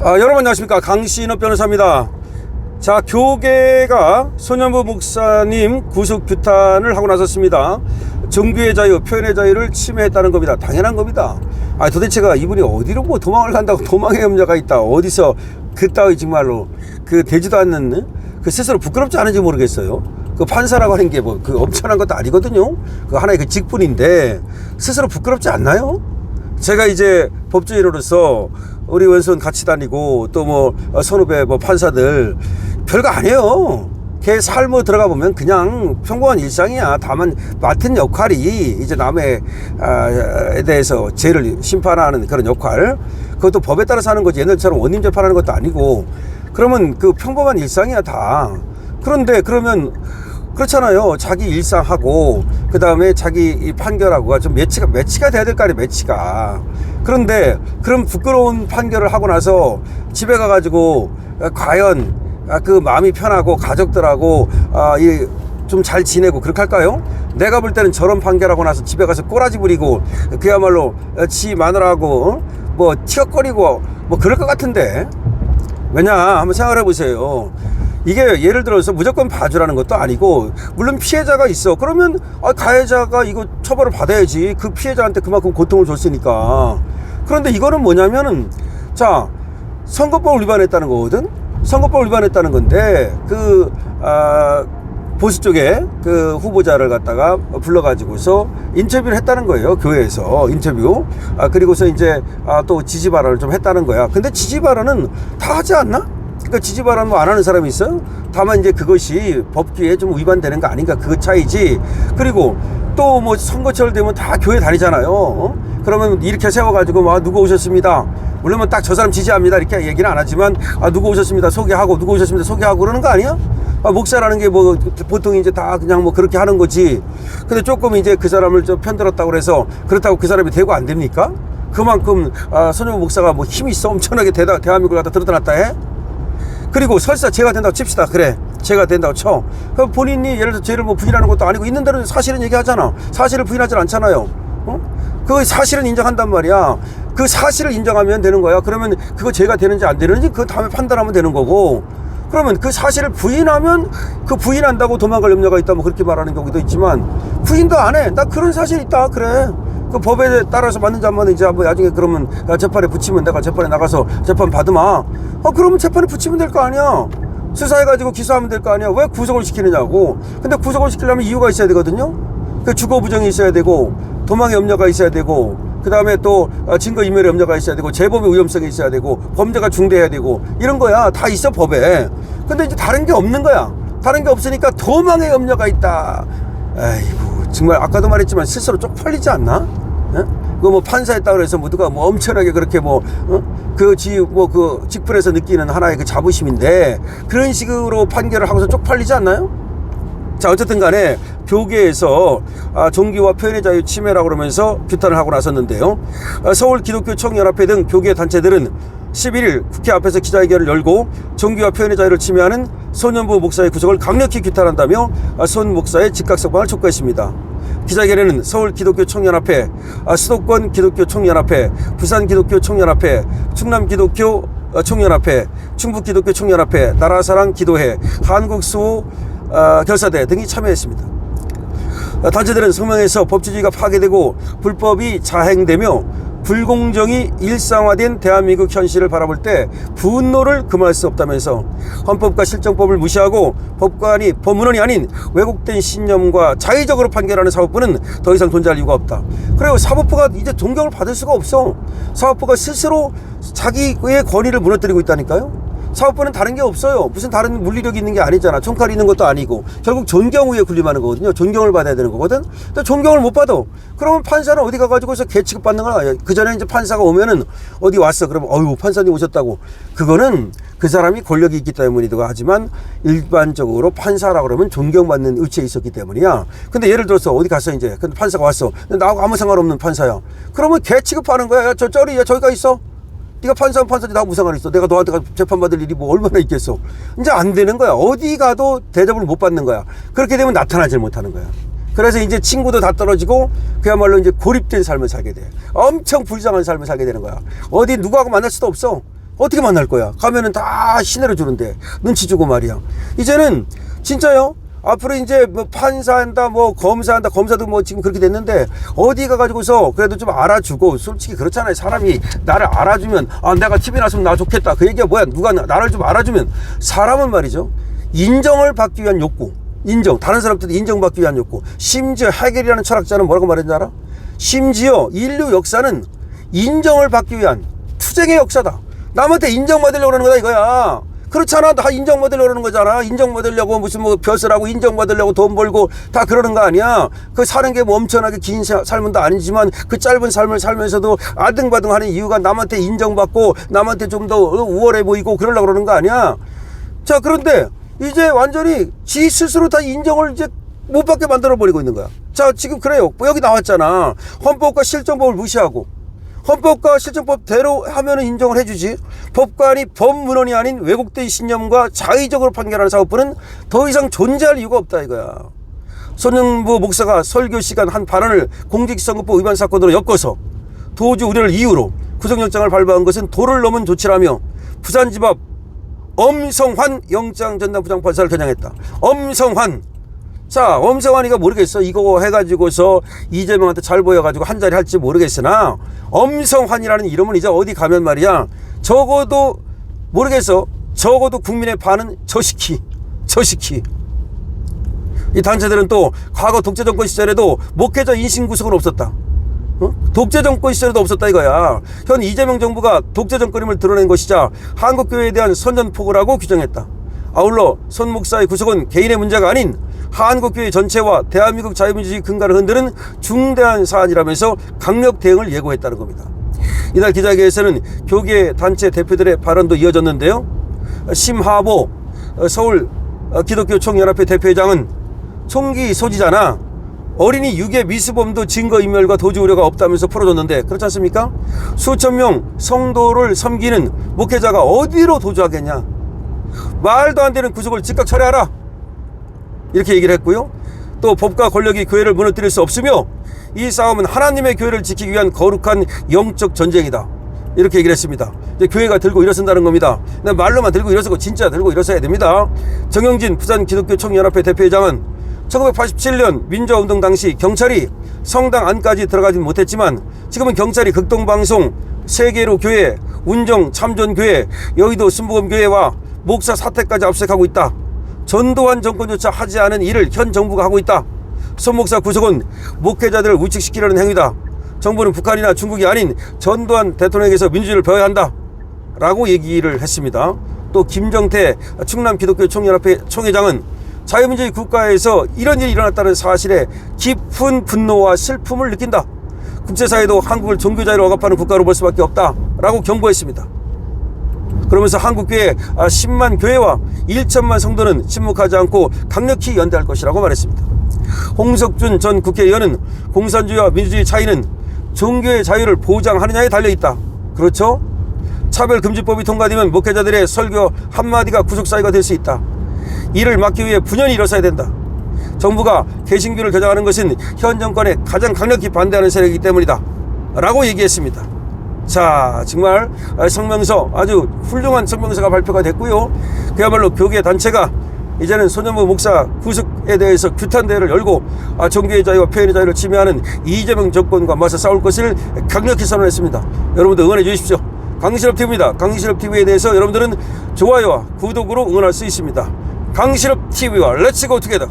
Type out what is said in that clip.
여러분 안녕하십니까, 강신업 변호사입니다. 자, 교계가 손현보 목사님 구속 규탄을 하고 나섰습니다. 종교의 자유, 표현의 자유를 침해했다는 겁니다. 당연한 겁니다. 도대체가 이분이 어디로 뭐 도망을 간다고 도망의 염려가 있다, 어디서 그따위 정말로 되지도 않는 스스로 부끄럽지 않은지 모르겠어요. 판사라고 하는 게 뭐 엄청난 것도 아니거든요. 하나의 직분인데 스스로 부끄럽지 않나요? 제가 이제 법조인으로서 우리 왼손 같이 다니고 또 뭐 선후배 판사들 별거 아니에요. 걔 삶으로 들어가 보면 그냥 평범한 일상이야. 다만 맡은 역할이 이제 남에 대해서 죄를 심판하는 그런 역할, 그것도 법에 따라서 하는 거지 옛날처럼 원님 재판하는 것도 아니고. 그러면 평범한 일상이야 다. 그런데 그러면 그렇잖아요. 자기 일상하고 그 다음에 자기 이 판결하고가 좀 매치가 돼야 될 거 아니에요, 매치가. 그런데 그런 부끄러운 판결을 하고 나서 집에 가가지고 과연 마음이 편하고 가족들하고 좀 잘 지내고 그렇게 할까요? 내가 볼 때는 저런 판결하고 나서 집에 가서 꼬라지 부리고 그야말로 지 마누라하고 뭐 티격거리고 뭐 그럴 것 같은데. 왜냐, 한번 생각해 보세요. 이게 예를 들어서 무조건 봐주라는 것도 아니고, 물론 피해자가 있어. 그러면 가해자가 이거 처벌을 받아야지. 그 피해자한테 그만큼 고통을 줬으니까. 그런데 이거는 뭐냐면은, 자, 선거법을 위반했다는 거거든. 선거법을 위반했다는 건데 보수 쪽에 후보자를 갖다가 불러가지고서 인터뷰를 했다는 거예요, 교회에서 인터뷰. 그리고서 이제 또 지지 발언을 좀 했다는 거야. 근데 지지 발언은 다 하지 않나? 그러니까 지지 발언 뭐 안 하는 사람이 있어요? 다만 이제 그것이 법규에 좀 위반되는 거 아닌가, 그 차이지. 그리고 또 뭐 선거철 되면 다 교회 다니잖아요. 그러면 이렇게 세워가지고 누구 오셨습니다, 물론 뭐 딱 저 사람 지지합니다 이렇게 얘기는 안 하지만 누구 오셨습니다 소개하고, 누구 오셨습니다 소개하고 그러는 거 아니야? 목사라는 게 뭐 보통 이제 다 그냥 뭐 그렇게 하는 거지. 근데 조금 이제 그 사람을 좀 편들었다고 그래서 그렇다고 그 사람이 되고 안 됩니까? 그만큼 손현보 목사가 뭐 힘이 있어 엄청나게 대한민국을 갖다 들어놨다 해. 그리고 설사 죄가 된다고 칩시다. 그래, 죄가 된다고 쳐. 그럼 본인이 예를 들어 죄를 뭐 부인하는 것도 아니고 있는 대로 사실은 얘기하잖아. 사실을 부인하지 않잖아요. 그 사실은 인정한단 말이야. 그 사실을 인정하면 되는 거야. 그러면 그거 죄가 되는지 안 되는지 그 다음에 판단하면 되는 거고. 그러면 그 사실을 부인하면 부인한다고 도망갈 염려가 있다 뭐 그렇게 말하는 경우도 있지만, 부인도 안 해. 나 그런 사실 있다 그래. 그 법에 따라서 맞는지 안 맞는지 뭐 나중에 그러면 재판에 붙이면 내가 재판에 나가서 재판 받으마. 그러면 재판에 붙이면 될 거 아니야. 수사해가지고 기소하면 될 거 아니야. 왜 구속을 시키느냐고. 근데 구속을 시키려면 이유가 있어야 되거든요. 주거 부정이 있어야 되고, 도망의 염려가 있어야 되고, 그 다음에 또 증거인멸의 염려가 있어야 되고, 재범의 위험성이 있어야 되고, 범죄가 중대해야 되고, 이런 거야 다 있어 법에. 근데 이제 다른 게 없는 거야. 다른 게 없으니까 도망의 염려가 있다. 아이고, 정말 아까도 말했지만 스스로 쪽팔리지 않나? 그거 뭐 판사했다 그래서 뭐 누가 뭐 엄청나게 그렇게 그 직분에서 느끼는 하나의 그 자부심인데, 그런 식으로 판결을 하고서 쪽팔리지 않나요? 자, 어쨌든 간에 교계에서 종교와 표현의 자유 침해라고 그러면서 규탄을 하고 나섰는데요. 서울 기독교 총연합회 등 교계 단체들은 11일 국회 앞에서 기자회견을 열고 종교와 표현의 자유를 침해하는 손현보 목사의 구속을 강력히 규탄한다며 손 목사의 즉각 석방을 촉구했습니다. 기자회견에는 서울 기독교 총연합회, 수도권 기독교 총연합회, 부산 기독교 총연합회, 충남 기독교 총연합회, 충북 기독교 총연합회, 나라사랑 기도회, 한국수호 결사대 등이 참여했습니다. 단체들은 성명에서 법치주의가 파괴되고 불법이 자행되며 불공정이 일상화된 대한민국 현실을 바라볼 때 분노를 금할 수 없다면서 헌법과 실정법을 무시하고 법문원이 아닌 왜곡된 신념과 자의적으로 판결하는 사법부는 더 이상 존재할 이유가 없다. 그리고 사법부가 이제 존경을 받을 수가 없어. 사법부가 스스로 자기의 권위를 무너뜨리고 있다니까요. 사법부는 다른 게 없어요. 무슨 다른 물리력이 있는 게 아니잖아. 총칼이 있는 것도 아니고. 결국 존경 위에 군림하는 거거든요. 존경을 받아야 되는 거거든. 근데 존경을 못 받아. 그러면 판사는 어디 가가지고서 개 취급받는 거야. 그 전에 이제 판사가 오면은 어디 왔어. 그러면 어휴 판사님 오셨다고. 그거는 그 사람이 권력이 있기 때문이기도 하지만 일반적으로 판사라고 그러면 존경받는 위치에 있었기 때문이야. 근데 예를 들어서 어디 갔어 이제. 근데 판사가 왔어. 근데 나하고 아무 상관없는 판사야. 그러면 개 취급하는 거야. 야, 야, 저기가 있어. 네가 판사는 판사지 나하고 무슨 상관이 있어. 내가 너한테 재판받을 일이 뭐 얼마나 있겠어. 이제 안 되는 거야. 어디 가도 대접을 못 받는 거야. 그렇게 되면 나타나질 못하는 거야. 그래서 이제 친구도 다 떨어지고 그야말로 이제 고립된 삶을 살게 돼. 엄청 불쌍한 삶을 살게 되는 거야. 어디 누구하고 만날 수도 없어. 어떻게 만날 거야? 가면은 다 시내로 주는데 눈치 주고 말이야. 이제는 진짜요. 앞으로 이제 뭐 판사한다, 뭐 검사한다, 검사도 뭐 지금 그렇게 됐는데 어디 가가지고서 그래도 좀 알아주고, 솔직히 그렇잖아요. 사람이 나를 알아주면, 아, 내가 TV 나서면 나 좋겠다. 그 얘기가 뭐야? 누가 나를 좀 알아주면, 사람은 말이죠. 인정을 받기 위한 욕구. 인정. 다른 사람들도 인정받기 위한 욕구. 심지어 해겔이라는 철학자는 뭐라고 말했는지 알아? 심지어 인류 역사는 인정을 받기 위한 투쟁의 역사다. 남한테 인정받으려고 그러는 거다 이거야. 그렇잖아. 다 인정받으려고 그러는 거잖아. 인정받으려고 무슨 뭐 벼슬 하고 인정받으려고 돈 벌고 다 그러는 거 아니야. 그 사는 게 뭐 엄청나게 긴 삶은 도 아니지만 그 짧은 삶을 살면서도 아등바등 하는 이유가 남한테 인정받고 남한테 좀 더 우월해 보이고 그러려고 그러는 거 아니야. 자, 그런데 이제 완전히 지 스스로 다 인정을 이제 못 받게 만들어 버리고 있는 거야. 자, 지금 그래요. 뭐 여기 나왔잖아. 헌법과 실정법을 무시하고, 헌법과 실정법대로 하면은 인정을 해주지. 법관이 법문헌이 아닌 왜곡된 신념과 자의적으로 판결하는 사법부는 더 이상 존재할 이유가 없다 이거야. 손영부 목사가 설교 시간 한 발언을 공직선거법 위반 사건으로 엮어서 도주 우려를 이유로 구속영장을 발부한 것은 도를 넘은 조치라며 부산지법 엄성환 영장전담 부장판사를 겨냥했다. 엄성환. 자, 엄성환이가 모르겠어. 이거 해가지고서 이재명한테 잘 보여가지고 한 자리 할지 모르겠으나 엄성환이라는 이름은 이제 어디 가면 말이야. 적어도 모르겠어. 적어도 국민의 반은 저시키. 이 단체들은 또 과거 독재정권 시절에도 목회자 인신구속은 없었다. 독재정권 시절에도 없었다 이거야. 현 이재명 정부가 독재정권임을 드러낸 것이자 한국교회에 대한 선전포고라고 규정했다. 아울러 손 목사의 구속은 개인의 문제가 아닌 한국교회 전체와 대한민국 자유민주주의 근간을 흔드는 중대한 사안이라면서 강력 대응을 예고했다는 겁니다. 이날 기자회견에서는 교계 단체 대표들의 발언도 이어졌는데요. 심하보 서울 기독교 총연합회 대표회장은 총기 소지자나 어린이 유괴 미수범도 증거인멸과 도주 우려가 없다면서 풀어줬는데 그렇지 않습니까? 수천 명 성도를 섬기는 목회자가 어디로 도주하겠냐. 말도 안 되는 구속을 즉각 철회하라 이렇게 얘기를 했고요. 또 법과 권력이 교회를 무너뜨릴 수 없으며 이 싸움은 하나님의 교회를 지키기 위한 거룩한 영적 전쟁이다 이렇게 얘기를 했습니다. 이제 교회가 들고 일어선다는 겁니다. 말로만 들고 일어서고 진짜 들고 일어서야 됩니다. 정영진 부산 기독교 총연합회 대표회장은 1987년 민주화운동 당시 경찰이 성당 안까지 들어가진 못했지만 지금은 경찰이 극동방송, 세계로 교회, 운정 참전교회, 여의도 순복음교회와 목사 사퇴까지 압수하고 있다. 전두환 정권조차 하지 않은 일을 현 정부가 하고 있다. 손 목사 구속은 목회자들을 우측시키려는 행위다. 정부는 북한이나 중국이 아닌 전두환 대통령에게서 민주주의를 배워야 한다 라고 얘기를 했습니다. 또 김정태 충남 기독교 총연합회 총회장은 자유민주주의 국가에서 이런 일이 일어났다는 사실에 깊은 분노와 슬픔을 느낀다. 국제사회도 한국을 종교자유로 억압하는 국가로 볼 수밖에 없다 라고 경고했습니다. 그러면서 한국교회 10만 교회와 1천만 성도는 침묵하지 않고 강력히 연대할 것이라고 말했습니다. 홍석준 전 국회의원은 공산주의와 민주주의 차이는 종교의 자유를 보장하느냐에 달려있다. 그렇죠? 차별금지법이 통과되면 목회자들의 설교 한마디가 구속사유가 될 수 있다. 이를 막기 위해 분연히 일어서야 된다. 정부가 개신교를 개정하는 것은 현 정권에 가장 강력히 반대하는 세력이기 때문이다 라고 얘기했습니다. 자, 정말 성명서, 아주 훌륭한 성명서가 발표가 됐고요. 그야말로 교계 단체가 이제는 손영부 목사 구속에 대해서 규탄대회를 열고 종교의 자유와 표현의 자유를 침해하는 이재명 정권과 맞서 싸울 것을 강력히 선언했습니다. 여러분들 응원해 주십시오. 강실업TV입니다. 강실업TV에 대해서 여러분들은 좋아요와 구독으로 응원할 수 있습니다. 강실업TV와 렛츠고 투게더.